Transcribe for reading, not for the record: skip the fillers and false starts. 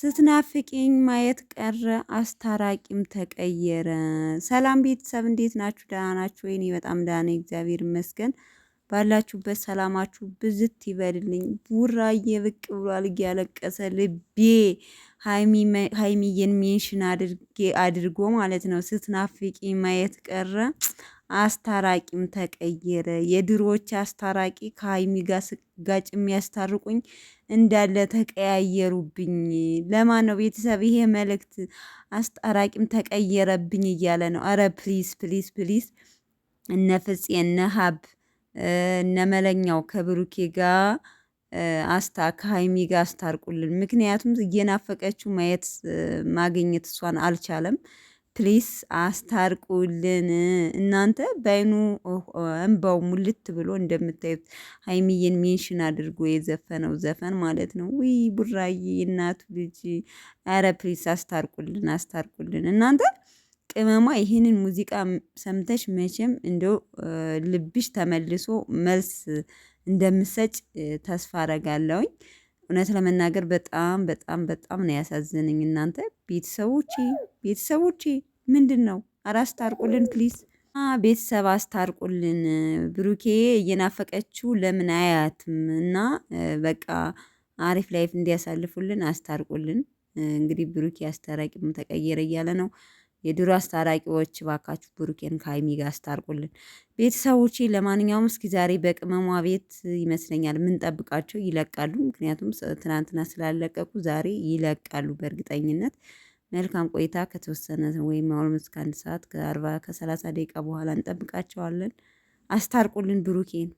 ስትናፍቂኝ ማየት ቀረ አስታራቂም ተቀየረ። ሰላም ቤተሰብ እንዴት ናችሁ? ደህና ናችሁ ወይ? እኔ በጣም ደህና ነኝ፣ እግዚአብሔር ይመስገን። ባላችሁበት ሰላማችሁ ብዝት ይበልልኝ። ቡራዬ ብቅ ብሏል እያለቀሰ ልቤ ሀይሚዬን ሜንሽን አድርጎ ማለት ነው። ስትናፍቂኝ ማየት ቀረ አስታራቂም ተቀየረ። የድሮዎች አስታራቂ ከሀይሚ ጋር ስጋጭ የሚያስታርቁኝ እንዳለ ተቀያየሩብኝ። ለማን ነው ቤተሰብ ይሄ መልእክት? አስታራቂም ተቀየረብኝ እያለ ነው። አረ ፕሊዝ ፕሊዝ ፕሊዝ እነ ፍፄ እነ ሀብ እነ መለኛው ከብሩኬ ጋር ከሀይሚ ጋር አስታርቁልን። ምክንያቱም እየናፈቀችው ማየት ማግኘት እሷን አልቻለም። ፕሊስ አስታርቁልን። እናንተ በአይኑ እንባው ሙልት ብሎ እንደምታዩት ሀይሚዬን ሜንሽን አድርጎ የዘፈነው ዘፈን ማለት ነው። ውይ ቡራዬ እናቱ ልጅ፣ አረ ፕሊስ አስታርቁልን፣ አስታርቁልን እናንተ። ቅመሟ ይህንን ሙዚቃ ሰምተሽ መቼም እንደው ልብሽ ተመልሶ መልስ እንደምሰጭ ተስፋ አረጋለሁኝ። እውነት ለመናገር በጣም በጣም በጣም ነው ያሳዘነኝ። እናንተ ቤተሰቦቼ ምንድን ነው? ኧረ አስታርቁልን ፕሊዝ። ቤተሰብ አስታርቁልን። ብሩኬ እየናፈቀችው ለምን አያትም? እና በቃ አሪፍ ላይፍ እንዲያሳልፉልን አስታርቁልን። እንግዲህ ብሩኬ አስታራቂም ተቀየረ እያለ ነው። የድሮ አስታራቂዎች ባካችሁ ብሩኬን ከሀይሚ ጋር አስታርቁልን ቤተሰቦቼ። ለማንኛውም እስኪ ዛሬ በቅመሟ ቤት ይመስለኛል የምንጠብቃቸው ይለቃሉ። ምክንያቱም ትናንትና ስላለቀቁ ዛሬ ይለቃሉ በእርግጠኝነት። መልካም ቆይታ። ከተወሰነ ወይም አሁን እስከ 1 ሰዓት ከ40 ከ30 ደቂቃ በኋላ እንጠብቃቸዋለን። አስታርቁልን ብሩኬን።